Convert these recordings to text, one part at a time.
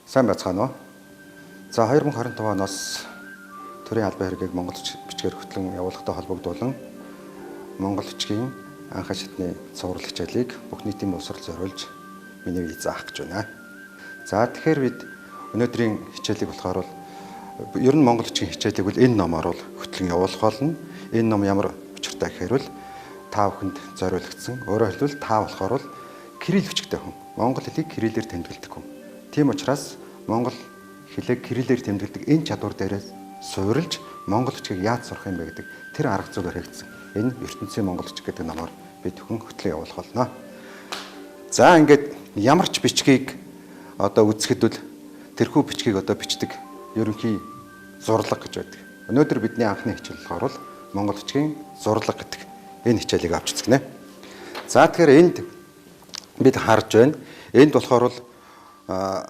Сайн байцгаана уу. За 2025 оноос төрийн албан хэргийг Монгол бичгээр хөтлөн явуулахтай холбогдуулан Монгол бичгийн анхан шатны цуврал хичээлийг бүх нийтийн боловсрол зориулж миний үе заах гэж байна. За тэгэхээр бид өнөөдрийн хичээлийг болохоор ер нь Монгол бичгийн хичээлийг бол энэ номоор бол хөтлөн явуулах болно. Энэ ном ямар учиртай гэхээр бол та бүхэнд зориулагдсан. Өөрөөр хэлбэл та болохоор бол кирилл бичгтэй хүн. Монгол хэлийг кириллээр тэмдэглэдэг хүн. Тийм учраас Монгол хэлийг кириллээр тэмдэглэдэг энэ чадвар дээрээс суурилж Монгол бичгийг яаж сурах юм бэ гэдэг тэр арга зүйгээр хэрэгжсэн. Энэ ертөнцийн Монгол бичиг гэдэг номоор бид хүн хөтлөн явуулах болно. За ингээд ямар ч бичгийг одоо үзэхэд бол тэрхүү бичгийг одоо бичдэг ерөнхий зурлаг гэж байдаг. Өнөөдөр бидний анхны хичээл болохоор Монгол бичгийн зурлаг гэдэг энэ хичээлийг авч үзгэнэ. За тэгэхээр энд бид харж байна. Энд болохоор одоо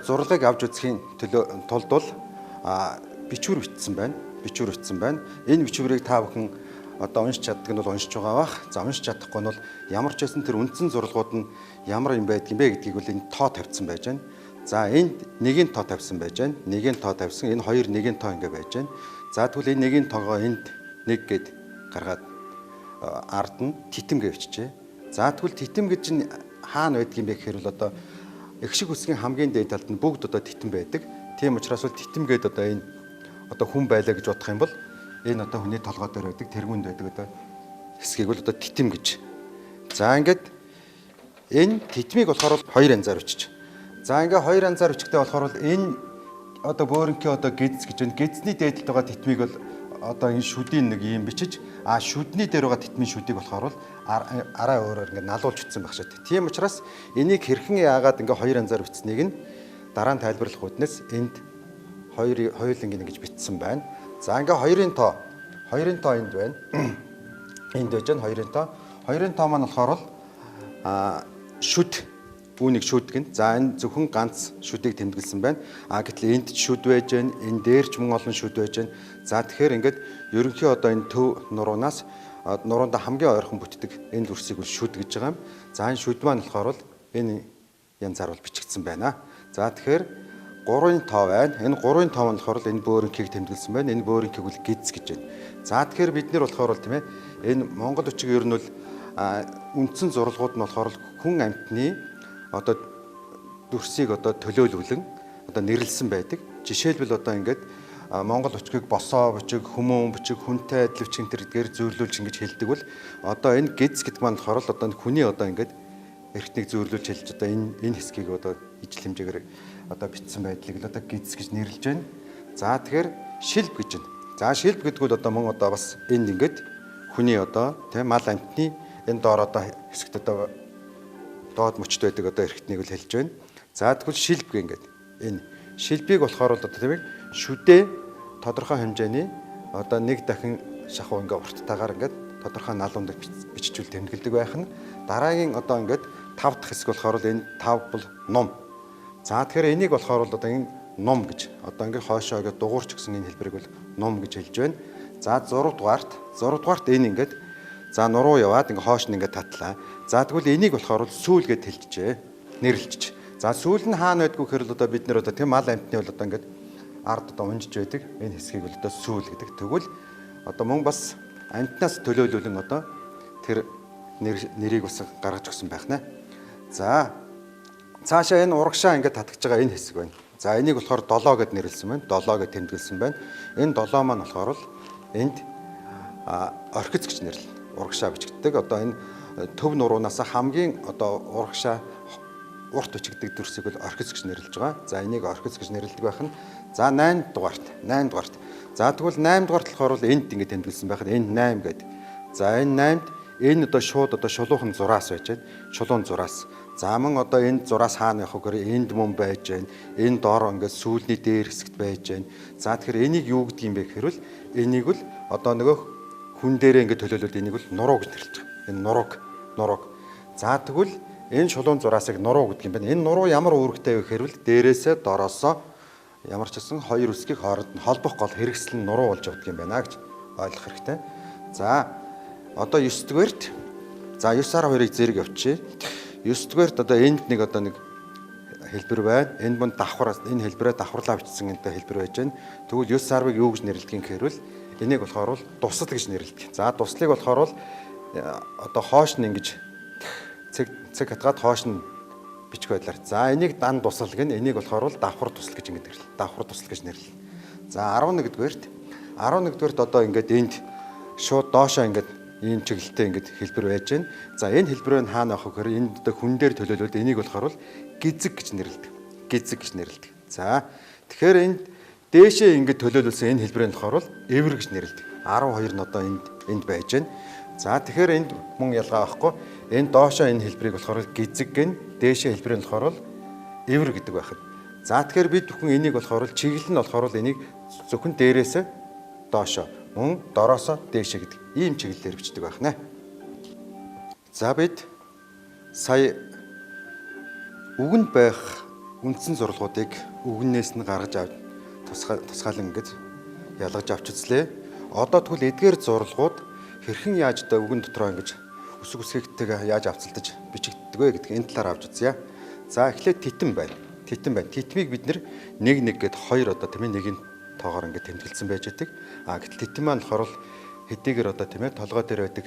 зурлагыг авч үзэхийн тулд бол бичвэр бичсэн байна. Энэ бичвэрийг та бүхэн одоо уншиж чаддаг нь бол уншиж байгаа бах. За уншиж чадахгүй нь бол ямар ч байсан тэр үндсэн зурлагууд нь ямар юм байдаг юм бэ гэдгийг бол энэ тоо тавьсан байж байна. За энд нэгийн тоо тавьсан байж байна. Нэгийн тоо тавьсан. Энэ хоёр нэгийн тоо ингэ байж байна. За тэгвэл энэ нэгийн тоогоо энд нэг гэд гаргаад ард нь титэм гэж бичжээ. За тэгвэл титэм гэж нь хаана байдаг юм бэ гэхээр бол одоо эгшиг үсгийн хамгийн дээд талд нь бүгд одоо титэм байдаг. Тийм учраас бол титэм гээд одоо энэ одоо хүн байлаа гэж бодох юм бол энэ одоо хүний толгой дээр байдаг тэргүүнд байдаг одоо хэсгийг бол одоо титэм гэж. За ингээд энэ титмийг болохоор хоёр янзаар бичиж. За ингээд хоёр янзаар бичгтэй болохоор бол энэ одоо бөөрөнхий одоо гидс гэж байна. Гидсний дээдлэлд байгаа титмийг бол одоо энэ шүдийн нэг юм бичиж шүдний дээр байгаа титмийн шүдийг болохоор бол араа өөрөөр ингээд налуулж бичсэн байх шат. Тийм учраас энийг хэрхэн яагаад ингээд хоёр янзаар бичснийг нь дараа нь тайлбарлах үднэс энд хоёуланг ингэж бичсэн байна. За ингээд хоёрын тоо энд байна. Энд байж байна хоёрын тоо. Хоёрын тоо маань болохоор шүд үүнийг шүд гэн. За энэ зөвхөн ганц шүдийг тэмдэглэсэн байна. Гэтэл энд ч шүд байж байна. Энэ дээр ч мөн олон шүд байж байна. За тэгэхээр ингээд ерөнхий одоо энэ төв нуруунаас нуруунда хамгийн ойрхон бүтдэг энэ дүрсийг бол шүд гэж байгаа юм. За энэ шүд маань болохоор бол энэ янзаар бол бичигдсэн байна. За тэгэхээр гурвын тоо байна. Энэ гурвын тоо нь болохоор энэ бөөрөнхийг тэмдэглэсэн байна. Энэ бөөрөнхийг бол гидс гэж байна. За тэгэхээр бид нар болохоор бол тийм ээ энэ Монгол бичиг ер нь бол үндсэн зурлагууд нь болохоор хүн амьтны одоо дүрсийг одоо төлөөлүүлэн одоо нэрлсэн байдаг. Жишээлбэл одоо ингээд Монгол бичгийг босоо бичиг, хүмүүн бичиг, хүнтэй адил бичиг тэрдгээр зөөрлүүлж ингэж хэлдэг бол одоо энэ гидс гэдэг маань болохоор л одоо хүний одоо ингээд эрхтнийг зөөрлүүлж хэлж одоо энэ хэсгийг одоо ижил хэмжээгээр одоо бичсэн байдлыг л одоо гидс гэж нэрлэж байна. За тэгэхээр шилб гэж байна. За шилб гэдэг нь одоо мөн одоо бас энд ингээд хүний одоо тийм мал амтны энэ доор одоо хэсэгт одоо доод мөчт байдаг одоо эрхтнийг л хэлж байна. За тэгвэл шилб гэнгээд энэ шилбийг болохоор бол одоо тийм шүдээ тодорхой хэмжээний одоо нэг дахин шахуу ингээ урттайгаар ингээд тодорхой налуунд биччихвэл тэмдэглэдэг байх нь. Дараагийн одоо ингээд 5 дахь хэсэг болохоор энэ 5 бол ном. За тэгэхээр энийг болохоор бол одоо энэ ном гэж одоо ингээ хоошоо ингээд дугуурч гэсэн энэ хэлбэрийг бол ном гэж хэлж байна. За 6 дугаарт энэ ингээд за нуруу яваад ингээ хоош нь ингээ татлаа. За тэгвэл энийг болохоор сүүл гэж хэлчихжээ. Нэрлэлчих. За сүүл нь хаана байдгүй гэхээр л одоо бид нэр одоо тийм мал амтны бол одоо ингээд ард одоо унжиж байдаг. Энэ хэсгийг бол одоо сүүл гэдэг. Тэгвэл одоо мөн бас амтнаас төлөөлүүлэн одоо тэр нэрийг бас гаргаж өгсөн байх нэ. За цаашаа энэ урагшаа ингээд татгаж байгаа энэ хэсэг байна. За энийг болохоор 7 гэд нэрлсэн байна. 7 гэд тэмдэглэсэн байна. Энэ 7 маань болохоор л энд орхиц гэж нэрлэн. Урагшаа бичигддэг. Одоо энэ төв нуруунаас хамгийн одоо урагшаа урт бичигддэг дүрсийг бол орхиц гэж нэрлэж байгаа. За энийг орхиц гэж нэрлэдэг байх нь. За 8 дугаарт. За тэгвэл 8 дугаарт болохоор энд ингэ тэмдэглэсэн байх нь энэ 8 гэдэг. За энэ 8-д энэ одоо шууд одоо шулуухан зураас байж байна. Шулуун зураас. За мөн одоо энэ зураас хаана явах вэ? Энд мөн байж байна. Энэ доор ингээд сүүлний дээр хэсэгт байж байна. За тэгэхээр энийг юу гэдэг юм бэ гэхээр л энийг л одоо нөгөө хүн дээрээ ингээд төлөөлөлд энийг л нуруу гэж нэрлэж байгаа. Энэ нурууг. За тэгвэл энэ шулуун зураасыг нуруу гэдэг юм байна. Энэ нуруу ямар үүрэгтэй вэ гэхээр л дээрээсээ дороосоо ямар ч гэсэн хоёр үсгийг хооронд нь холбох гол хэрэгсэл нь нуруу болж явдаг юм байна гэж ойлгох хэрэгтэй. За одоо 9 дугаарт за 9-12-ыг зэрэг явуулчих. 9 дугаарт одоо энд нэг одоо нэг хэлбэр байна. Энэ мөн давхар энэ хэлбэрээ давхарлаа бичсэн энэ хэлбэр байж байна. Тэгвэл 9 сарвыг юу гэж нэрлэдэг гэхээр бол энийг болохоор бол дусал гэж нэрлэдэг. За дуслыг болохоор бол одоо хоош нь ингэж цэг хатгаад хоош нь бичих байдлаар. За энийг дан дусал гэн энийг болохоор бол давхар тусал гэж ингэ нэрлэв. Давхар тусал гэж нэрлэв. За 11-р одоо ингээд энд шууд доошоо ингээд ийм чиглэлтэй ингээд хэлбэр байж байна. За энэ хэлбэрээ хаана авах гэхээр энд одоо хүн дээр төлөөлөлд энийг болохоор бол гизэг гэж нэрлэдэг. Гизэг гэж нэрлэдэг. За тэгэхээр энд дээшээ ингээд төлөөлүүлсэн энэ хэлбэрээ болохоор бол эвэр гэж нэрлэдэг. 12 нь одоо энд байж байна. За тэгэхээр энд мөн ялгаа байхгүй. Энэ доошоо энэ хэлбэрийг болохоор гизэг гэн дээшээ хэлбэрээ болохоор бол эвэр гэдэг байхад. За тэгэхээр бид бүхэн энийг болохоор чиглэл нь болохоор энийг зөвхөн дээрээс доошоо мөн дороосоо дээшээ гэдэг ийм чиглэлээр бичдэг байх нэ. За бид сая үгэнд байх үндсэн зурлагуудыг үгнээс нь гаргаж авч тусгаалan ингэж ялгаж авч үзлээ. Одоо тэгвэл эдгээр зурлагууд хэрхэн яаж одоо үгэн дотроо ингэж үсэг үсгэгтэйгээ яаж авцалдаж бичигддэг вэ гэдгийг энэ талаар авч үзье. За эхлээд титэм байна. Титмийг бид нэг гээд хоёр одоо тийм ээ нэгийн тоогоор ингээд тэмдэглэсэн байж байдаг. Гэтэл титэм маань болохоор хэдийгээр одоо тийм ээ толгой дээр байдаг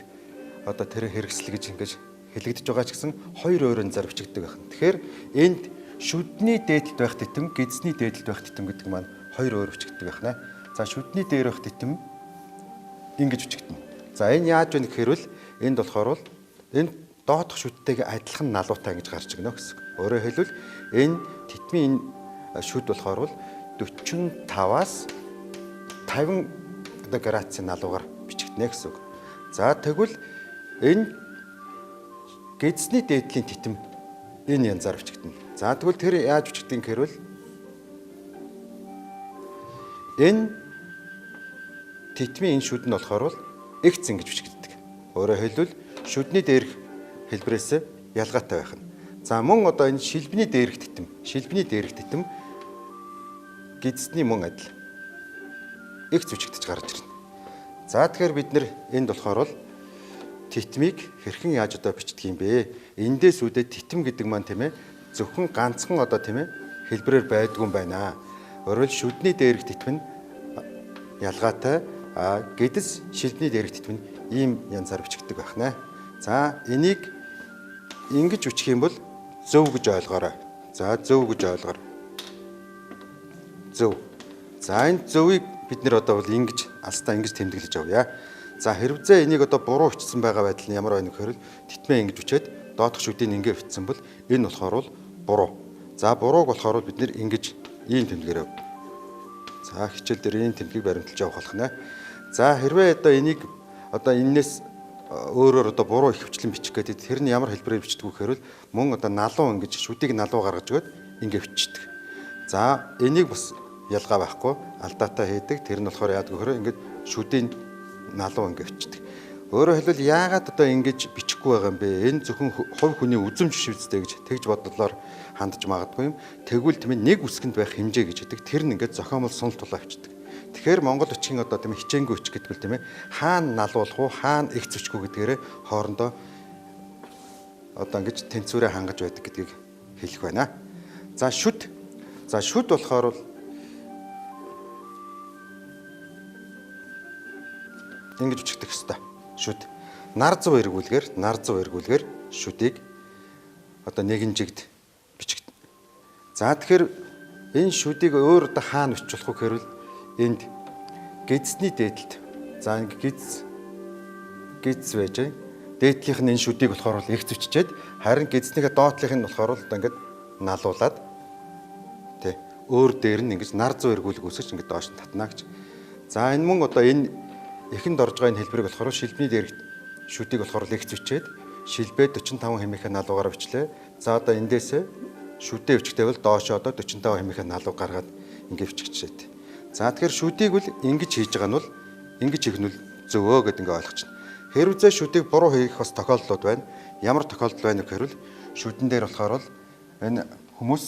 одоо тэр хэрэгсэл гэж ингэж хэлэгдэж байгаа ч гэсэн хоёр өөрөөр зар бичигддэг байна. Тэгэхээр энд шүдний дээдлд байх титэм, гидсний дээдлд байх титэм гэдэг маань хоёр өөр бичигддэг байна. За шүдний дээр байх титэм ингэж бичигдэнэ. За энэ яаж вэ гэхээр бол энд болохоор бол энэ доодох шүдтэйгээ адилхан налуутай ингэж гарч игнэ гэсэн. Өөрөөр хэлбэл энэ титмийн шүд болохоор бол 45-аас 50 градусын налуугаар бичигдэнэ гэсэн үг. За тэгвэл энэ гидсний дээдлийн титэм энэ янзаар бичигдэнэ. За тэгвэл тэр яаж бичигдэн гэхээр бол энэ титмийн энэ шүд нь болохоор бол X ингэж бичигддэг. Өөрөөр хэлбэл шүдний дээрх хэлбэрээс ялгаатай байх нь. За мөн одоо энэ шилбэний дээрх титэм гидсний мөн адил X бичигдэж гарч ирнэ. За тэгэхээр бид нэр энд болохоор бол титмийг хэрхэн яаж одоо бичдэг юм бэ? Эндээс үүдээ титэм гэдэг маань тийм ээ зөвхөн ганцхан одоо тийм ээ хэлбэрээр байдгүй юм байна. Өөрөөр шүдний дээрх титэм нь ялгаатай, гидс шилбэний дээрх титэм нь ийм янзаар бичигддэг байх нэ. За энийг ингэж бичих юм бол зөв гэж ойлгоорой. За зөв гэж ойлгоор. Зөв. За энэ зөвийг бид нэр одоо бол ингэж алстаа ингэж тэмдэглэж авъя. За хэрвээ энийг одоо буруу бичсэн байгаа байдал нь ямар байна гэхээр титмээ ингэж бичээд доодох шүдийг ингэ бичсэн бол энэ болохоор бол буруу. За бурууг болохоор бид нэр ингэж ийм тэмдэглэрээ. За хичээл дээр ийм тэмдэглийг баримталж явах болох нэ. За хэрвээ одоо энийг одоо энэс өөрөөр одоо буруу их хвчлэн бичих гэдэг тэр нь ямар хэлбэрээр бичдэг вэ гэхээр мөн одоо налуу ингэж шүдийг налуу гаргаж өгöd ингэ бичдэг. За энийг бас ялгаа байхгүй алдаатай хийдэг. Тэр нь болохоор яадаг вэхээр ингэж шүдийн налуу ингэ бичдэг. Өөрөөр хэлбэл яагаад одоо ингэж бичихгүй байгаа юм бэ? Энэ зөвхөн хувь хүний үзм жишвэцтэй гэж тэгж бодлоор хандж магадгүй юм. Тэгвэл тийм нэг үсгэнд байх хэмжээ гэж гэдэг. Тэр нь ингэ зохиомол сунал тулаа бичдэг. Тэгэхээр Монгол бичгийн одоо тийм хичээнгүй үч гэдэг нь тийм ээ хаана налуулах уу, хаана их зүчгүй гэдгээрээ хоорондоо одоо ингэж тэнцвэрээ хангаж байдаг гэдгийг хэлэх байна. За шүд болохоор бол ингэж бичигдэх ёстой. Шүд. Нар зов эргүүлгээр шүдийг одоо нэгэн жигд бичигдэнэ. За тэгэхээр энэ шүдийг өөр одоо хаана бичих болох вэ гэхээр энд гидсний дээдлд. За ингэ гидс байж байна. Дээдлийнх нь энэ шүдийг болохоор бол их зүччээд харин гидснийхээ доотлих нь болохоор л одоо ингэ налуулаад тий өөр дээр нь ингэж нар зов эргүүлэг үсгэж ингэ доош нь татна гэж. За энэ мөн одоо энэ эхэнд орж байгаа энэ хэлбэрийг болохоор шилбэний дээрх шүдийг болохоор их зүчээд шилбээ 45 хэмээхээ налуугаар бичлээ. За одоо эндээс шүдээ өчгтэй бол доош одоо 45 хэмээхээ налуу гаргаад ингэ бичигчээд. За тэгэхээр шүдийг бол ингэж хийж байгаа нь бол ингэж хийх нь бол зөвөө гэдэг ингэ ойлгочихно. Хэрвээ шүдийг буруу хийх бас тохиолдлууд байна. Ямар тохиолдол байна гэхээр шүдэн дээр болохоор бол энэ хүмүүс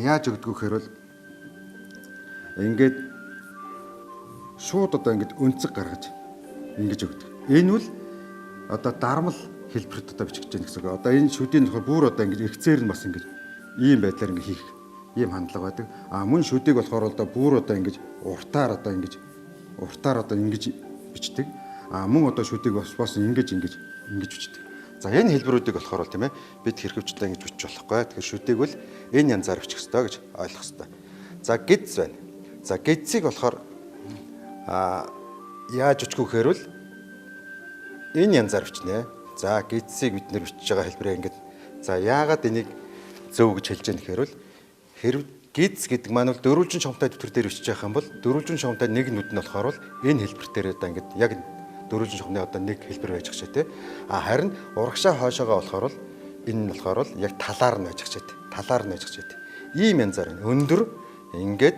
яаж өгдөг вэ гэхээр ингээд шууд одоо ингэж өнцөг гаргаж ингэж өгдөг. Энэ бол одоо дармал хэлбэрт одоо бичиж гэнэ гэсэн үг. Одоо энэ шүдийн болохоор бүр одоо ингэж эргцээр нь бас ингэж ийм байдлаар ингэ ийм хандлага байдаг. Мөн шүдийг болохоор одоо бүр одоо ингэж уртаар одоо ингэж бичдэг. Мөн одоо шүдийг бас ингэж бичдэг. За энэ хэлбэрүүдийг болохоор тийм ээ бид хэрэгвчлээ ингэж бичих болохгүй. Тэгэхээр шүдийг бол энэ янзаар бичих ёстой гэж ойлгох ёстой. За гидс байна. За гидсийг болохоор яаж бичих вэ гэхээр бол энэ янзаар бичнэ. За гидсийг бид нэр бичиж байгаа хэлбэрээ ингэж за яагаад энийг зөв гэж хэлж яах гэхээр бол хэрв гидс гэдэг маань бол дөрвөлжин шугамтай дэвтэр дээр бичиж байгаа юм бол дөрвөлжин шугамтай нэг нүд нь болохоор энэ хэлбэр дээр одоо ингэж яг дөрвөлжин шугамны одоо нэг хэлбэр байж ах шээ тий. Харин урагшаа хоошоогоо болохоор л энэ нь болохоор л яг талаар нь байж ах шээ тий. Талаар нь байж ах шээ тий. Ийм янзаар өндөр ингээд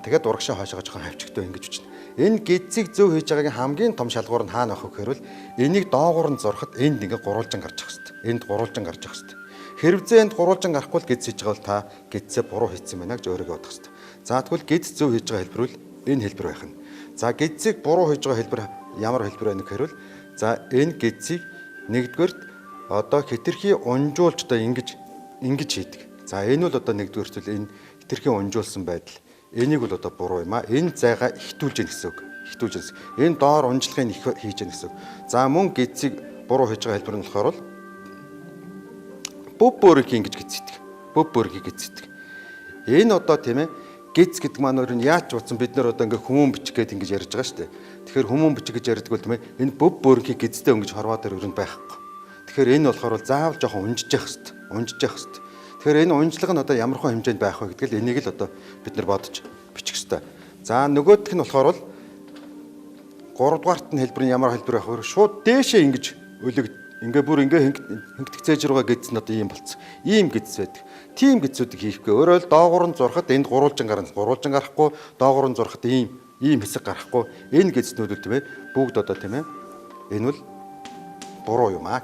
тэгээд урагшаа хоошоогоо жоохон хавчигдөө ингэж бичнэ. Энэ гидсийг зөв хийж байгаагийн хамгийн том шалгуур нь хаана байх вэ гэхээр энийг доогуур нь зурхад энд ингээ гурвалжин гарч ах хэвээр. Энд гурвалжин гарч ах хэвээр. Хэрвээ энд гурвалжин гарахгүй л гидс хийж байгаа бол та гидсээ буруу хийсэн байна гэж өөрийгөө бодох хэвээр. За тэгвэл гидс зөв хийж байгаа хэлбэр бол энэ хэлбэр байх нь. За гидсийг буруу хийж байгаа хэлбэр ямар хэлбэр байна гэхээр за энэ гидсийг нэгдүгээрт одоо хитрхи унжуулж одоо ингэж хийдэг. За энэ бол одоо нэгдүгээрт л энэ хитрхи унжуулсан байдал. Энийг бол одоо буруу юм а. Энэ зайгаа ихтүүлж яах гэсэн үг. Энэ доор унжлагыг их хийж яах гэсэн үг. За мөн гидсийг буруу хийж байгаа хэлбэр нь болохоор бүб бөөрийг ингэж гидсэдэг. Бүб бөөрийг гидсэдэг. Энэ одоо тийм ээ гидс гэдэг маань өөр нь яаж утсан бид нар одоо ингээ хүмүүн бичих гээд ингэж ярьж байгаа шүү дээ. Тэгэхээр хүмүүн бичих гэж ярьдаг бол тийм ээ энэ бүб бөөрийг гидстэй өнгөж хорвоо дээр өрөнд байхгүй. Тэгэхээр энэ болохоор заавал жоохон унжиж явах хэрэгтэй. Тэгэхээр энэ унжлага нь одоо ямар хон хэмжээнд байх вэ гэдгийг энийг л одоо бид нар бодож бичих ёстой. За нөгөөх нь болохоор бол 3 дугаарт нь хэлбэр нь ямар хэлбэр байх вэ? Шууд дээшээ ингэж ингээ бүр хингтгцээж руугаа гидс нь одоо ийм болцсон. Ийм гидс байдаг. Тим гидсүүдийг хийхгүй. Өөрөөр доогуур нь зурхад энд гурвалжин гарахгүй, доогуур нь зурхад ийм хэсэг гарахгүй. Энэ гидснүүд үл тийм ээ бүгд одоо тийм ээ энэ бол буруу юм аа.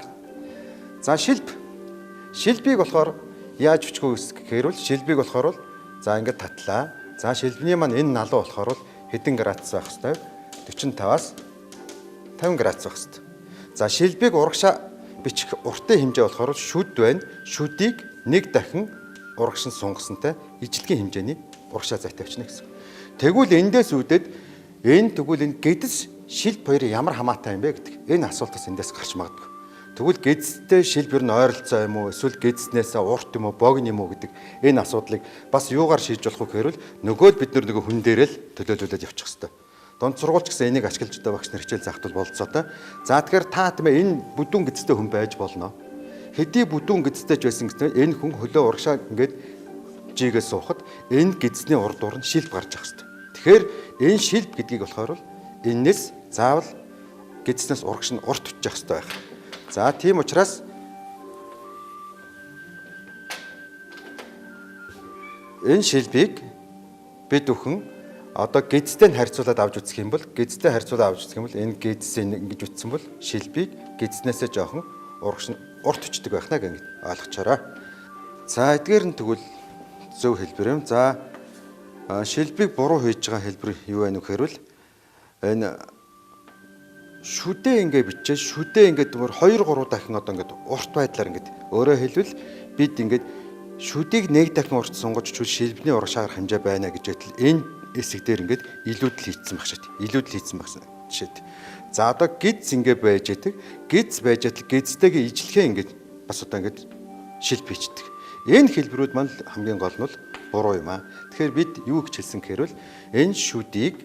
За шилбийг болохоор яаж бичих вэ гэхээр бол шилбийг болохоор бол за ингээд татлаа. За шилбний маань энэ налуу болохоор бол хэдэн градус байх хэвээр 45-аас 50 градус байх хэвээр. За шилбийг урагшаа бичих уртын хэмжээ болохоор шүд байна. Шүдийг нэг дахин урагш нь сунгасантай ижлэгийн хэмжээний урагшаа зайтай авчна гэсэн. Тэгвэл эндээс үүдээд энэ гидс шилб хоёрын ямар хамаатай юм бэ гэдэг. Энэ асуултаас эндээс гарч магадгүй. Тэгвэл гидстэй шилб ер нь ойролцоо юм уу? Эсвэл гидснээс урт юм уу, богино юм уу гэдэг энэ асуудлыг бас юугаар шийдэж болох вэ гэхээр нөгөө бид нөгөө хүн дээрээ л төлөөлүүлээд явчих хэвээр. Донд сургуульч гэсэн энийг ашиглаж байгаа багш нар хичээл заахад бол болцоотой. За тэгэхээр та тийм ээ энэ бүдүүн гидстэй хүн байж болно. Хэдий бүдүүн гидстэй ч байсан гэсэн энэ хүн хөлөө урагшаа ингээд жигээс суухад энэ гидсний урд дуур нь шилб гарч ах хэвээр. Тэгэхээр энэ шилб гэдгийг болохоор энэс заавал гидснээс урагш нь урт учих хэвээр байх. За тийм учраас энэ шилбийг бид бүхэн одоо гидстэй харьцуулаад авч үзэх юм бол энэ гидсээ ингэж үтсэн бол шилбийг гидснээсээ жоохон урагш нь урт өчдөг байх наа гэж ойлгочоорой. За эдгээр нь тэгвэл зөв хэлбэр юм. За шилбийг буруу хийж байгаа хэлбэр юу вэ гэхээр бол энэ шүдээ ингээд зүгээр 2-3 дахин одоо ингээд урт байдлаар ингээд өөрөөр хэлбэл бид ингээд шүдийг нэг дахин урт сунгаж шилбний урагшаа гарах хэмжээ байна гэж байтал энэ хэсэг дээр ингээд илүүдл хийцсэн байх шээ. За одоо гидс ингээд байж идэг. Гидс байж идэг гидстэйгээ ижлэхээ ингээд бас одоо ингээд шилб хийчдэг. Энэ хэлбэрүүд маань хамгийн гол нь бол буруу юм аа. Тэгэхээр бид юу гэж хэлсэн гэхээр бол энэ шүдийг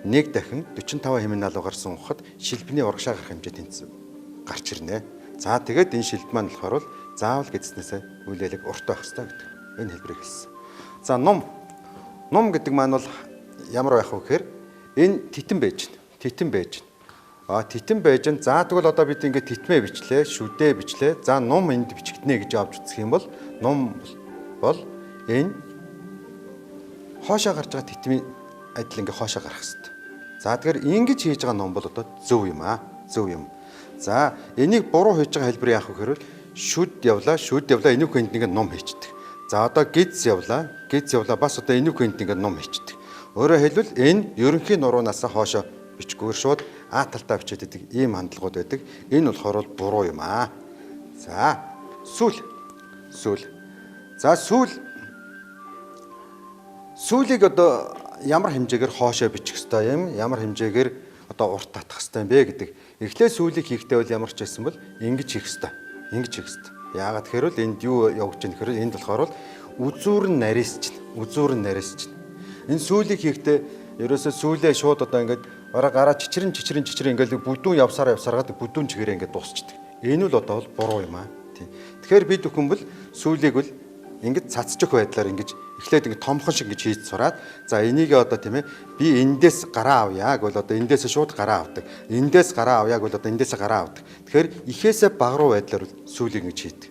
нэг дахин 45 хэмээн налуугаар сунгахад шилбний урагшаа гарах хэмжээ тэнцсэн гарч ирнэ. За тэгээд энэ шилб маань болохоор бол заавал гидснээсээ үлээлэг урт байх хэрэгтэй гэдэг. Энэ хэлбэрийг хэлсэн. За ном гэдэг маань бол ямар байх вэ гэхээр энэ титэн байж байна. Титэн байж байна. За тэгвэл одоо бид ингээд титмээ бичлээ, шүдээ бичлээ. За ном энд бичигднэ гэж авч үзэх юм бол ном бол энэ хоошоо гарч байгаа титмийн адил ингээд хоошоо гарах хэрэгтэй. За тэгэхээр ингэж хийж байгаа ном бол одоо зөв юм аа. Зөв юм. За энийг буруу хийж байгаа хэлбэр яах вэ гэхээр шүд явлаа энүүх хэнд нэг ном хийчдэг. За одоо гидс явлаа бас одоо энүүх хэнд нэг ном хийчдэг. Өөрөөр хэлбэл энэ ерөнхий нуруунаас хоошоо бичгүүр шууд А талтаа бичээд байдаг ийм хандлагууд байдаг. Энэ болохоор буруу юм аа. За сүүл. За сүүл сүүлийг одоо ямар хэмжээгээр хоошоо бичих ёстой юм, ямар хэмжээгээр одоо урт татах ёстой юм бэ гэдэг. Эхлээд сүүлийг хийхдээ бол ямар ч байсан бол ингэж хийх ёстой. Ингэж хийх ёстой. Яагаад тэгэхээр л энд юу явж байгаа гэхээр энд болохоор бол үзүүрэн нарийсч. Энэ сүүлийг хийхдээ ерөөсөө сүүлээ шууд одоо ингээд гараа чичрэн ингээд бүдүүн явсараад бүдүүн чигээрээ ингээд дуусчдаг. Энэ л одоо бол буруу юм аа. Тийм. Тэгэхээр бид бүхэн бол сүүлийг бол ингэж цацчих байдлаар ингэж эхлээд ингэ томхон шиг ингэж хийж сураад за энийг одоо тийм ээ би эндээс гараа авъя гэвэл одоо эндээс шууд гараа авдаг. Эндээс гараа авъя гэвэл одоо эндээс гараа авдаг. Тэгэхээр ихээсээ бага руу байдлаар сүүлийг ингэж хийдэг.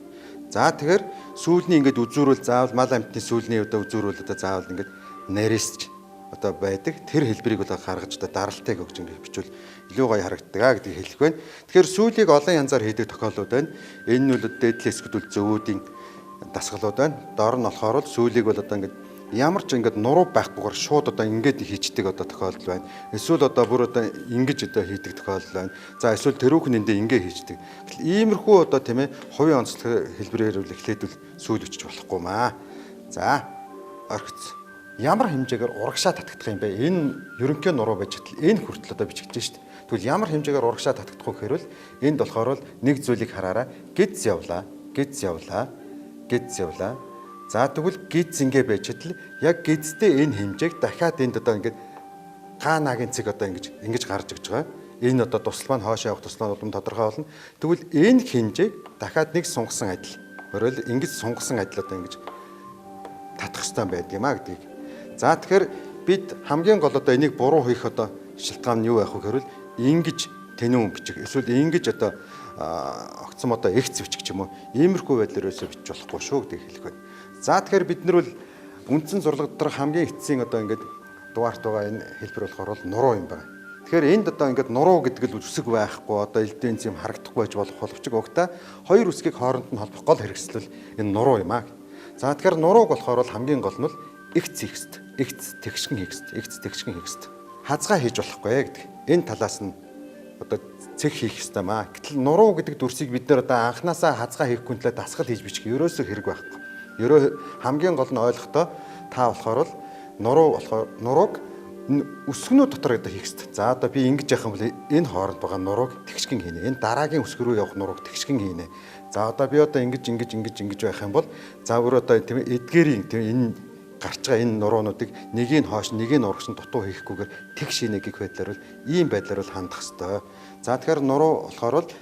За тэгэхээр сүүлний ингэж үзүүрүүл заавал мал амтны сүүлний одоо үзүүрүүл одоо заавал ингэж нарийсч одоо байдаг. Тэр хэлбэрийг бол гаргаж одоо даралтайг өгч ингэ бичвэл илүү гоё харагддаг гэдгийг хэлэх байна. Тэгэхээр сүүлийг олон янзаар хийдэг тохиолдлууд байна. Энэ нь бол дээдлээс эсвэл зөөвүүдийн дасгалууд байна. Доор нь болохоор л сүүлийг бол одоо ингээд ямар ч ингээд нуруу байхгүйгээр шууд одоо ингээд хийчдэг одоо тохиолдол байна. Эсвэл одоо бүр одоо ингэж одоо хийдэг тохиолдол байна. За эсвэл тэрүүхэн эндээ ингээд хийчдэг. Иймэрхүү одоо тийм ээ хувийн онцлог хэлбэрээр үл эхлээд үл сүүл өчж болохгүй маа. За орхиц. Ямар хэмжээгээр урагшаа татагдах юм бэ? Энэ ерөнхий нуруу байж тал энэ хүртэл одоо бичиж шүү дээ. Тэгвэл ямар хэмжээгээр урагшаа татагдах вэ гэхээр энд болохоор бол нэг зүйлийг хараараа гидс явлаа. За тэгвэл гидс ингэ байж тал яг гидстэй энэ хэмжээг дахиад энд одоо ингээд гаанагийн цэг одоо ингэж гарч ирж байгаа. Энэ одоо тусал маань хоошоо явах тусал нь тодорхой болно. Тэгвэл энэ хэмжээг дахиад нэг сунгасан адил. Өөрөөр ингэж сунгасан адил одоо ингэж татах хэрэгтэй байдаг юм а гэдгийг. За тэгэхээр бид хамгийн гол одоо энийг буруу хийх одоо шалтгаан нь юу байх вэ гэхээр ингэж тэнүүн бичих. Эсвэл ингэж одоо огцом одоо эгц бичих ч юм уу. Иймэрхүү байдлаар өсөө бичих болохгүй шүү гэдгийг хэлэх байна. За тэгэхээр бид нар бол үндсэн зурлаг дотор хамгийн эцсийн одоо ингээд дугаарт байгаа энэ хэлбэр болохоор бол нуруу юм байна. Тэгэхээр энд одоо ингээд нуруу гэдэг л үсэг байхгүй одоо элдэнц юм харагдахгүй байж болох боловч угтаа хоёр үсгийг хооронд нь холбох гол хэрэгслэл энэ нуруу юм аа. За тэгэхээр нурууг болохоор бол хамгийн гол нь бол эгц тэгшгэн хийх. Хазгаа хийж болохгүй гэдэг. Энэ талаас нь одоо цэг хийх ёстой маа. Гэтэл нуруу гэдэг дүрсийг бид нэр одоо анханасаа хазгаа хийхгүй төлөө дасгал хийж бичих ерөөсөө хэрэг байхгүй. Хамгийн гол нь ойлгохдоо та болохоор л нурууг өсгөнүүд дотор одоо хийх ёстой. За одоо би ингэж яах юм бол энэ хооронд байгаа нурууг тэгшгэн хийнэ. Энэ дараагийн үсэг рүү явах нурууг тэгшгэн хийнэ. За одоо би одоо ингэж байх юм бол за өөр одоо тийм эдгэрийн тийм энэ гарч байгаа энэ нуруунуудыг нэгийг хоош нэгийг урагш нь дутуу хийхгүйгээр тэгш хийнэ гэх байдлаар бол ийм байдлаар бол хандах ёстой. За тэгэхээр нуруу болохоор л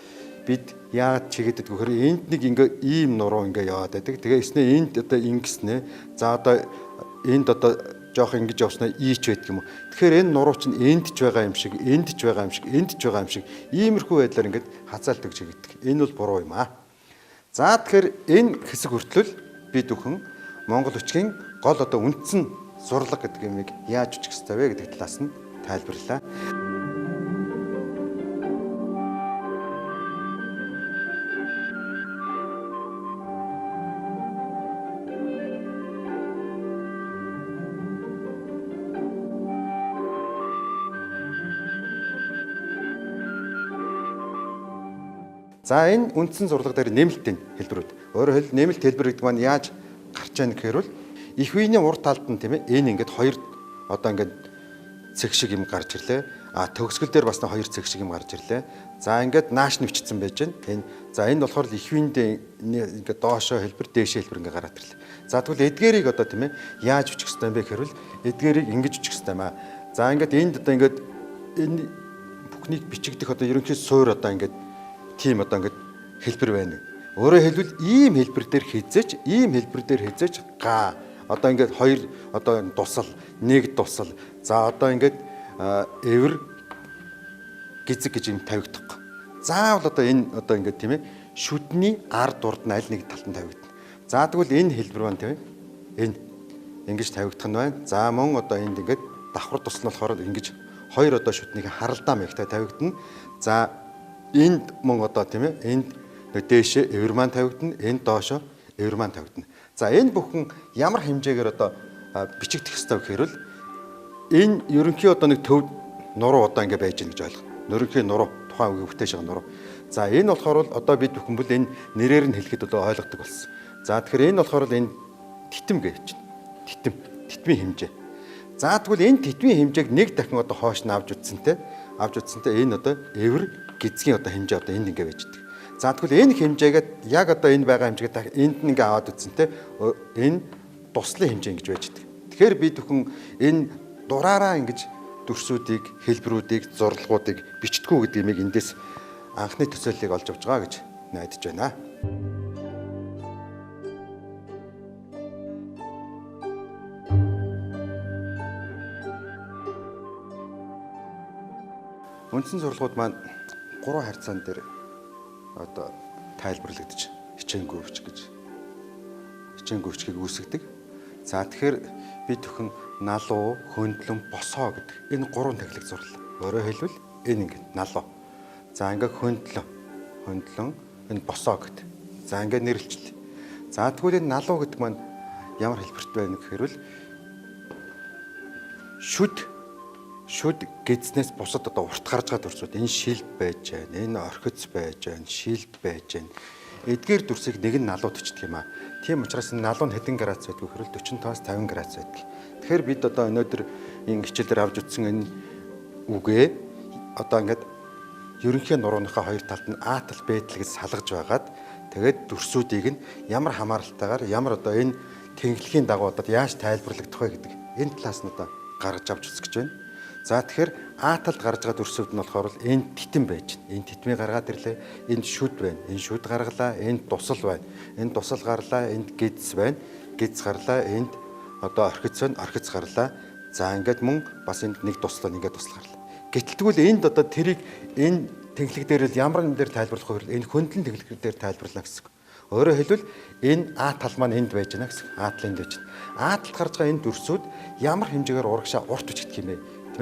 бид яагаад чигээдэг вэхээр энд нэг ингээ ийм нуруу ингээ яваад байдаг. Тэгээ эснээ энд одоо ингэснэ. За одоо энд одоо жоох ингэж явснаа ийч байдаг юм уу. Тэгэхээр энэ нуруу чинь энд ч байгаа юм шиг, энд ч байгаа юм шиг иймэрхүү байдлаар ингээд хазаалдаг чигээдэг. Энэ бол буруу юм аа. За тэгэхээр энэ хэсэг хүртэл бид бүхэн Монгол бичгийн гол одоо үндсэн зурлаг гэдэг юмыг яаж бичих ёстой вэ гэдэг талаас нь тайлбарлаа. За энэ үндсэн зурлаг дээр нэмэлтийн хэлбэрүүд. Өөрөөр хэлбэл нэмэлт хэлбэр гэдэг маань яаж гарч ийн гэхээр их үеийн урт талд нь тийм ээ энэ ингээд хоёр одоо ингээд цэг шиг юм гарч ирлээ. Төгсгөл дээр бас хоёр цэг шиг юм гарч ирлээ. За ингээд нааш нэвчсэн байж байна. За энэ болохоор их үеиндээ ингээд доошоо хэлбэр дээшээ хэлбэр ингээд гараад ирлээ. За тэгвэл эдгээрийг одоо тийм ээ яаж бичих ёстой юм бэ гэхээр эдгээрийг ингэж бичих ёстой юм аа. За ингээд энд одоо ингээд энэ бүхнийг бичигдэх одоо ерөнхий суур одоо ингээд тийм одоо ингээд хэлбэр байна. Өөрөөр хэлбэл ийм хэлбэр дээр хязээж га одоо ингээд хоёр одоо дусал нэг дусал за одоо ингээд эвэр гизэг гэж юм тавигдахгүй. Заавал одоо энэ одоо ингээд тийм ээ шүдний ард урд нь аль нэг талд нь тавигдана. За тэгвэл энэ хэлбэр маань тийм ээ энэ ингэж тавигдах нь байна. За мөн одоо энд ингээд давхар тусал нь болохоор ингэж хоёр одоо шүднийг харалдаа мэгтэй тавигдана. За энд мөн одоо тийм ээ энд дээшээ эвэр маань тавигдана, энд доошоо эвэр маань тавигдана. За энэ бүхэн ямар хэмжээгээр одоо бичигдэх ёстой гэхээр л энэ ерөнхий одоо нэг төв нуруу одоо ингэ байж гэнэ гэж ойлгоно. Ерөнхий нуруу тухайн үеийн бүтээж байгаа нуруу. За энэ болохоор л одоо бид бүхэн бол энэ нэрээр нь хэлэхэд одоо ойлгодог болсон. За тэгэхээр энэ болохоор л энэ титэм гэж байна. Титмийн хэмжээ. За тэгвэл энэ тэдвийн хэмжээг нэг дахин одоо хоош нь авч утсантай энэ одоо эвэр гизгийн одоо хэмжээ одоо энд ингээ байж байгаа. За тэгвэл энэ хэмжээгээд яг одоо энэ байгаа хэмжээгээ энд нь ингээ аваад утсантай энэ туслын хэмжээ ингэж байж байгаа. Тэгэхээр бид бүхэн энэ дураараа ингэж дүрсүүдийг, хэлбэрүүдийг, зурлагуудыг бичтгүү гэдгийг эндээс анхны төсөөллийг олж авч байгаа гэж найдаж байна. Үндсэн зурлагууд маань 3 харьцаан дээр одоо тайлбарлагдаж хичээнгүйвч үүсгдэг. За тэгэхээр бид бүхэн налуу, хөндлөн, босоо гэдэг энэ 3 техник зурлал. Өөрөөр хэлбэл энэ ингээд налуу. За ингээд хөндлөн, энэ босоо гэдэг. За ингээд нэрлэлчлээ. За тэгвэл энэ налуу гэдэг маань ямар хэлбэртэй байна гэхээр шүд гэзнээс бусад одоо урт гарч байгаа дүрсүүд энэ шилб байж байна, энэ орхиц байж байна, шилб байж байна. Эдгээр дүрсийг нэг нь налууд өчтдөг юм аа. Тийм учраас энэ налуу нь хэдэн градус байдг вэ гэхээр 45-50 градус байдаг. Тэгэхээр бид одоо өнөөдөр энэ хичээлээр авч үзсэн энэ үгээ одоо ингээд ерөнхий нурууныхаа хоёр талд нь А тал Б тал гэж салгаж байгаад тэгээд дүрсүүдийг нь ямар хамааралтайгаар ямар одоо энэ тэнхлэхийн дагуу одоо яаж тайлбарлагдах вэ гэдэг энэ талаас нь одоо гаргаж авч үзэж байна. За тэгэхээр А талд гарч байгаа дүрсүүд нь болохоор энд титэм байж байна. Энэ титмийг гаргаад ирлээ. Энд шүд байна. Энэ шүд гаргалаа. Энд тусал байна. Энд тусал гарлаа. Энд гидс байна. Гидс гарлаа. Энд одоо орхиц байна. Орхиц гарлаа. За ингээд мөн бас энд нэг туслаа, нэгэ тусал гарлаа. Гэтэл энд одоо тэрийг энэ тэнхлэг дээр л ямар юм дээр тайлбарлах вэ? Энэ хөндлөн тэнхлэг дээр тайлбарлана гэсэн. Өөрөөр хэлбэл энэ А тал маань энд байж байна гэсэн. А тал энд байж байна. А талд гарч байгаа энэ дүрсүүд ямар хэмжээгээр урагшаа урт үчигдэх юм бэ?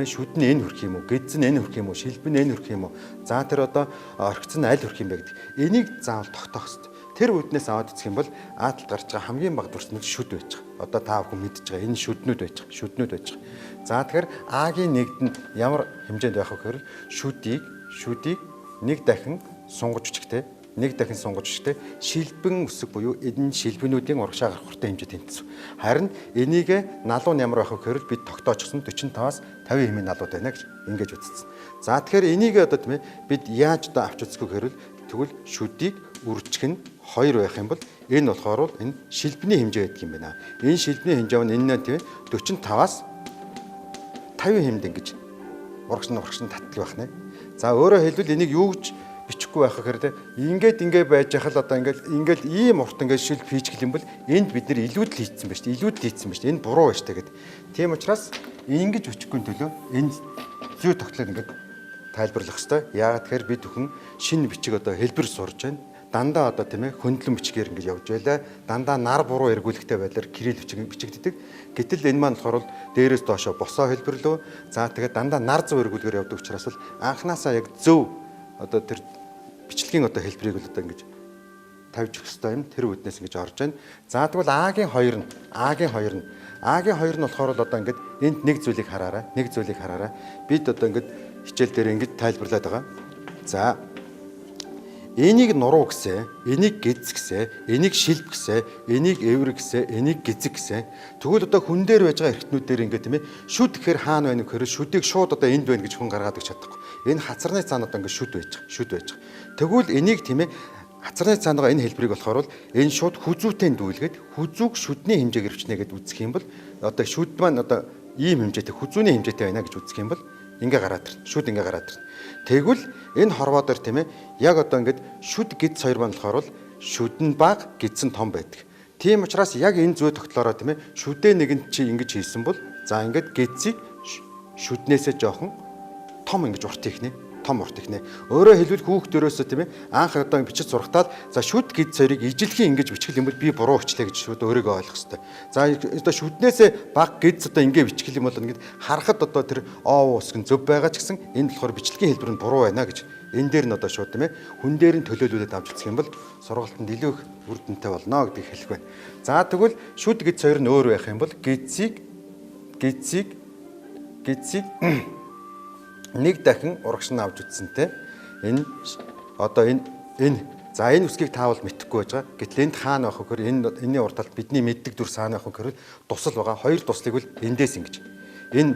Шүд нь энэ хүрх юм уу? Гэдс нь энэ хүрх юм уу? Шилб нь энэ хүрх юм уу? За тэр одоо орхиц нь аль хүрх юм бэ гэдэг. Энийг заавал тогтоох хэрэгтэй. Тэр үднээс аваад үзэх юм бол А талд гарч байгаа хамгийн бага дүрснүүд шүд байж байгаа. Одоо та бүхэн мэдж байгаа энэ шүднүүд байж байгаа. За тэгэхээр А-гийн нэгд нь ямар хэмжээнд байх вэ гэхээр шүдийг нэг дахин сунгаж үчигтэй шилбэн үсэг буюу энэ шилбэнүүдийн урагшаа гарах хүртэл хэмжээ тэнцв. Харин энийг налуу нь ямар байх вэ гэхээр бид тогтоочсон 45-аас 50 хэмжээний налууд байна гэж ингэж үзсэн. За тэгэхээр энийг одоо тийм ээ бид яаж одоо авч үзэх вэ гэхээр тэгвэл шүдийг үржих нь 2 байх юм бол энэ болохоор энэ шилбэний хэмжээ гэдэг юм байна. Энэ шилбэний хэмжээ нь энэ нь тийм ээ 45-аас 50 хэмжээнд ингэж урагш нь татдаг байх нэ. За өөрөөр хэлбэл энийг юу гэж бичихгүй байх гэхээр ингээд байж хахал одоо ингээд ийм урт ингээд шилб хийчих юм бол энд бид нэр илүүдл хийцсэн байна шүү дээ. Энэ буруу байна шүү дээ гэдэг. Тийм учраас ингэж бичихгүй төлөө энэ зүй тогтлоор ингээд тайлбарлах хэрэгтэй. Яагаад тэгэхээр бид бүхэн шинэ бичиг одоо хэлбэр сурж байна. Дандаа одоо тийм ээ хөндлөн бичгээр ингэж явж байлаа. Дандаа нар буруу эргүүлэгтэй байдлаар кирилл бичигддэг. Гэтэл энэ маань болохоор дээрээс доошоо босоо хэлбэрлөө. За тэгээд дандаа нар зөв эргүүлгээр явдаг учраас л анханасаа яг зөв одоо тэр бичлэгийн одоо хэлбэрийг л одоо ингэж тавьж өгөх хэрэгтэй юм. Тэр үднээс ингэж орж байна. За тэгвэл А-гийн 2 нь болохоор л одоо ингэж энд нэг зүйлийг хараарай. Бид одоо ингэж хичээл дээр ингэж тайлбарлаад байгаа. За энийг нуруу гэсэ, энийг гидс гэсэ, энийг шилб гэсэ, энийг эвэр гэсэ, энийг гизэг гэсэ. Тэгвэл одоо хүн дээр байж байгаа эрхтнүүд дээр ингэ тийм ээ шүд гэхээр хаана байна гэхээр шүдийг шууд одоо энд байна гэж хүн гаргаад өгч чадахгүй. Энэ хацарны цаанад одоо ингэ шүд байж байгаа. Тэгвэл энийг тийм ээ хацарны цаанд байгаа энэ хэлбэрийг болохоор энэ шууд хүзүүтэй дүүлгээд хүзүүг шүдний хэмжээгээр өвчнэ гэдээ үзэх юм бол одоо шүд маань одоо ийм хэмжээтэй хүзүүний хэмжээтэй байна гэж үзэх юм бол ингээ гараад ирнэ. Шүд ингээ гараад ирнэ. Тэгвэл энэ хорвоо дээр тийм ээ яг одоо ингээд шүд гидс хоёр маань болохоор шүд нь бага, гидс нь том байдаг. Тийм учраас яг энэ зүй тогтлороо тийм ээ шүдээ нэгэнд чи ингэж хийсэн бол за ингээд гидсийг шүднээсээ жоохон том ингэж урт ихнэ. Өөрөөр хэлбэл хүүхдөрөөсөө тийм ээ анх одоо бичиж сурахтаад за шүд гидс хоёрыг ижилхэн ингэж бичих юм бол би буруу өчлээ гэж шүд өөрийгөө ойлгох хэрэгтэй. За одоо шүднээсээ бага гидс одоо ингэ бичих юм бол ингэж харахад одоо тэр оо усгэн зөв байгаа ч гэсэн энэ болохоор бичлэгийн хэлбэр нь буруу байна гэж энэ дээр нь одоо шууд тийм ээ хүн дээр нь төлөөлүүлээд авч үзэх юм бол сургалтанд илүү их үр дүнтэй болно гэдгийг хэлэх байна. За тэгвэл шүд гидс хоёр нь өөр байх юм бол гидсийг нэг дахин урагш нь авч үзсэнтэй энэ одоо энэ за энэ үсгийг таавал мэдэхгүй байж байгаа. Гэтэл энд хаана байх вэ гэхээр энэний урд талд бидний мэддэг дүр саана байх вэ гэхээр тусал байгаа. Хоёр туслыг бол эндээс ингэж энэ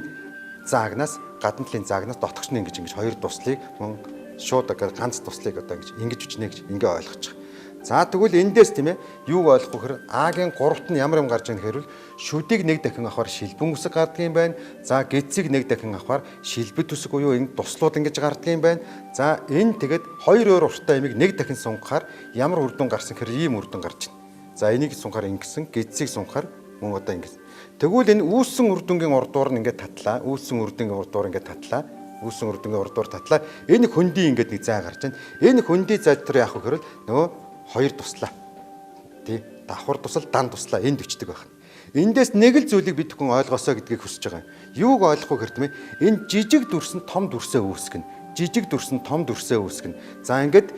заагнаас гадна талын заагнаас дотгошны ингэж хоёр туслыг мөн шууд ганц туслыг одоо ингэж бичнэ гэж ингээ ойлгож байгаа. За тэгвэл эндээс тийм ээ юуг ойлгох вэ гэхээр А-гийн 3-т нь ямар юм гарч байгаа гэхээр шүдийг нэг дахин авахар шилбэн үсэг гардаг юм байна. За гэцийг нэг дахин авахар шилбэт үсэг буюу энэ туслууд ингэж гардаг юм байна. За энэ тэгээд хоёр өөр урттай ямиг нэг дахин сунгахаар ямар үр дүн гарсан гэхээр ийм үр дүн гарч байна. За энийг сунгахаар ингэсэн, гэцийг сунгахаар мөн одоо ингэ. Тэгвэл энэ үүссэн үр дүнгийн урдуур нь ингээд татлаа. Үүссэн үр дүнгийн урдуур ингээд татлаа. Үүссэн үр дүнгийн урдуур татлаа. Энэ хөндий ингээд нэг зай гарч байна. Энэ хөндий зай дотор яах вэ гэхээр нөгөө хоёр туслаа. Тий. Давхар тусал, дан туслаа энд өчтдөг байна. Эндээс нэг л зүйлийг бид хүн ойлгосоо гэдгийг хүсэж байгаа юм. Юуг ойлгох вэ гэхээр энэ жижиг дүрс нь том дүрсээ үүсгэнэ. Жижиг дүрс нь том дүрсээ үүсгэнэ. За ингээд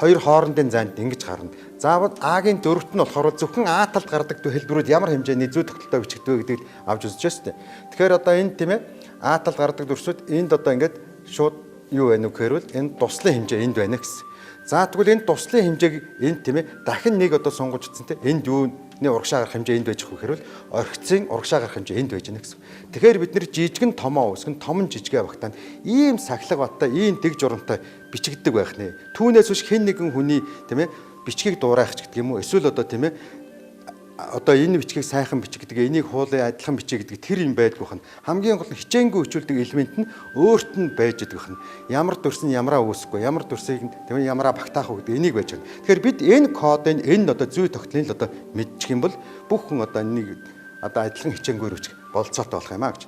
хоёр хоорондын зайд ингэж гарна. Заавал А-гийн 4-т нь болохоор зөвхөн А талд гардаг хэлбэрүүд ямар хэмжээний зүй тогтолтой бичигдвэ гэдгийг авч үзэж байна шүү дээ. Тэгэхээр одоо энэ тийм ээ А талд гардаг дүрсүүд энд одоо ингээд шууд юу байна вэ гэхээр энэ туслын хэмжээ энд байна гэсэн. За тэгвэл энэ туслын хэмжээг энд тийм ээ дахин нэг одоо сонгож утсан тийм энд юуны урагшаа гарах хэмжээ энд байж хөө гэхээр орхицын урагшаа гарах хэмжээ энд байж гэнэ гэсэн. Тэгэхээр бид нэр жижигэн томоо үүсгэн том нь жижигэ багтаана ийм сахилга баттай ийм дэг журамтай бичигддэг байх нэ. Түүнээс биш хэн нэгэн хүний тийм ээ бичгийг дуурайх ч гэдэг юм уу эсвэл одоо тийм ээ одоо энэ бичгийг сайхан бичигдэг, энийг хуулын адилхан бичиж гэдэг тэр юм байдгүй хань. Хамгийн гол нь хичээнгүй өчүүлдэг элемент нь өөрт нь байж байгаа хань. Ямар дүрс нь ямараа үүсэхгүй, ямар дүрсийг тийм ээ ямараа багтаах уу гэдэг энийг байж байгаа. Тэгэхээр бид энэ кодыг энэ одоо зүй тогтолыг одоо мэдчих юм бол бүх хүн одоо энийг одоо адилхан хичээнгүйр үчих болцоотой болох юм а гэж.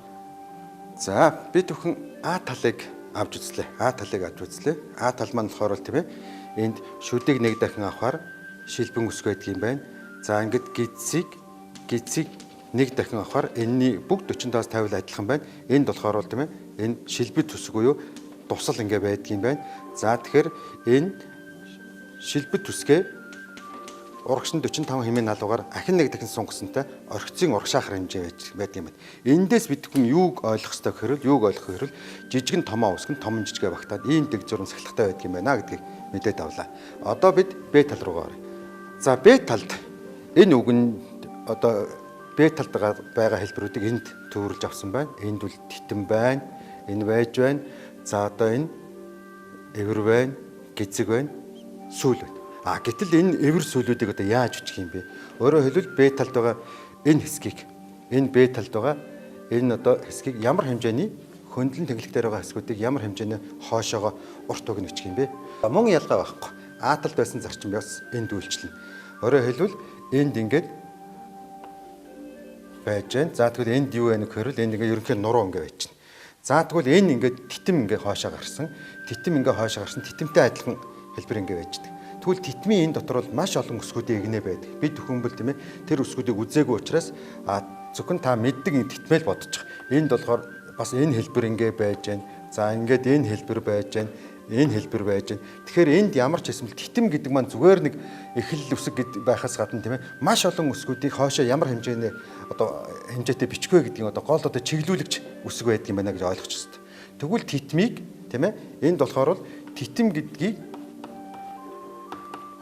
За бид бүхэн А талыг авч үзлээ. А талыг авч үзлээ. А тал маань болохоор тийм ээ энд шүдийг нэг дахин авахаар шилбэн үсэг байдаг юм байна. За ингээд гидсийг нэг дахин авахаар энэний бүгд 40-аас 50 адилхан байна. Энд болохоор тийм ээ энэ шилбэт үсэг буюу тусал ингээ байдаг юм байна. За тэгэхээр энэ шилбэт үсгээ урагш нь 45 хэмээн налуугаар ахин нэг дахин сунгасантай орхицын урагшаахар хэмжээ байдаг юм байна. Эндээс бид хүн юуг ойлгох ёстой гэхээр юуг ойлгох гэхээр жижигэн томоо үсгэн том жижигэ багтаад ийм дэг зурм сахилгатай байдаг юм байна гэдгийг мэдээд авлаа. Одоо бид Б тал руугаа оръё. За Б талд энэ үг нь одоо Б талд байгаа хэлбэрүүдийг энд төвөрлж авсан байна. Энд бол титэн байна. Энэ байж байна. За одоо энэ эвэр байна. Гизэг байна. Сүүл байна. Гэтэл энэ эвэр сүүлүүдийг одоо яаж бичих юм бэ? Өөрөөр хэлбэл Б талд байгаа энэ хэсгийг энэ Б талд байгаа энэ одоо хэсгийг ямар хэмжээний хөндлөн тэглэгтээр байгаа хэсгүүдийг ямар хэмжээний хоошоогоо урт уг нь бичих юм бэ? Мөн ялгаа байхгүй. А талд байсан зарчим бас энд үйлчлэнэ. Өөрөөр хэлбэл энд ингээд байж байна. За тэгвэл энд юу вэ гэхээр энд ингээд ерөнхийдөө нуруу ингээд байж байна. За тэгвэл энэ ингээд титэм ингээд хоошоо гарсан. Титэм ингээд хоошоо гарсан. Титэмтэй адилхан хэлбэр ингээд байждаг. Тэгвэл титмийн энэ дотор бол маш олон өсгүүдийн игнэ байдаг. Бид бүхэн тийм ээ тэр өсгүүдийг үзээгүй учраас зөвхөн та мэддэг энэ титмэл бодчих. Энд болохоор бас энэ хэлбэр ингээд байж байна. За ингээд энэ хэлбэр байж байна. Энэ хэлбэр байж байна. Тэгэхээр энд ямар ч хэсмэл титэм гэдэг маань зүгээр нэг эхлэл үсэг байхаас гадна тийм ээ маш олон өсгүүдийг хоошоо ямар хэмжээний одоо хэмжээтэй бичвэ гэдгийг одоо гол одоо чиглүүлэгч үсэг байдаг юм байна гэж ойлгох хэрэгтэй. Тэгвэл титмийг тийм ээ энд болохоор бол титэм гэдгийг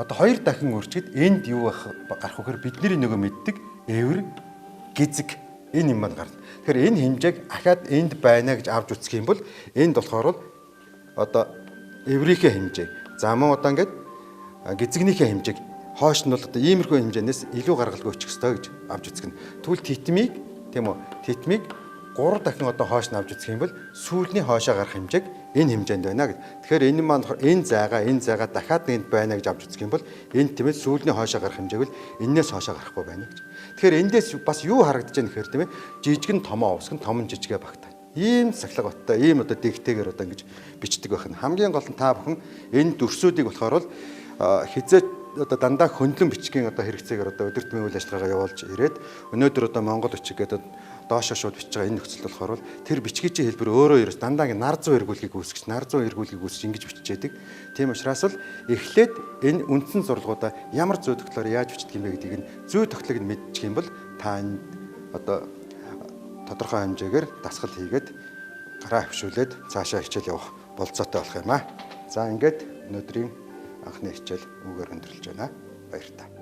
одоо хоёр дахин үржихэд энд юу гарах вэ гэхээр бидний нөгөө мэддэг эвэр гизэг энэ юм маань гарна. Тэгэхээр энэ хэмжээг ахаад энд байна гэж авч үзэх юм бол энд болохоор бол одоо эврийнхээ хэмжээг за мөн одоо ингээд гизэгнийхээ хэмжээг хоош нь бол одоо иймэрхүү хэмжээнээс илүү гаргалгүй очих ёстой гэж авч үзэх нь. Тэгвэл титмийг тийм үү титмийг 3 дахин одоо хоош нь авч үзэх юм бол сүүлний хоошоо гарах хэмжээг энэ хэмжээнд байна гэд. Тэгэхээр энэ маань энэ зайгаа дахиад энд байна гэж авч үзэх юм бол энэ тийм ээ сүүлний хоошоо гарах хэмжээг бол энээс хоошоо гарахгүй байна гэж. Тэгэхээр эндээс бас юу харагдаж байна гэхээр тийм ээ жижигэн томоо усгэн том жижигэ багтаа. Ийм сахилга баттай, ийм одоо дэгтэйгээр одоо ингэж бичдэг байх нь. Хамгийн гол нь та бүхэн энэ дүрсүүдийг болохоор бол хизээ одоо дандаа хөндлөн бичгийн одоо хэрэгцээгээр одоо өдөр тутмын үйл ажиллагаагаа явуулж ирээд өнөөдөр одоо Монгол бичиг гэдэг доошоо шууд бичиж байгаа энэ нөхцөл болохоор бол тэр бичгийн хэлбэр өөрөө ерөөс дандаа ингэ нар зүй эргүүлгийг үүсгэж ингэж бичиж яадаг. Тийм учраас л эхлээд энэ үндсэн зурлагуудаа ямар зүй тогтлоор яаж бичдэг юм бэ гэдгийг нь зүй тогтлыг нь мэдчих юм бол та одоо тодорхой хэмжээгээр дасгал хийгээд гараа хөвшүүлээд цаашаа хичээл явах болцоотой болох юм аа. За ингээд өнөөдрийн анхны хичээл үүгээр өндөрлөж байна. Баярлалаа.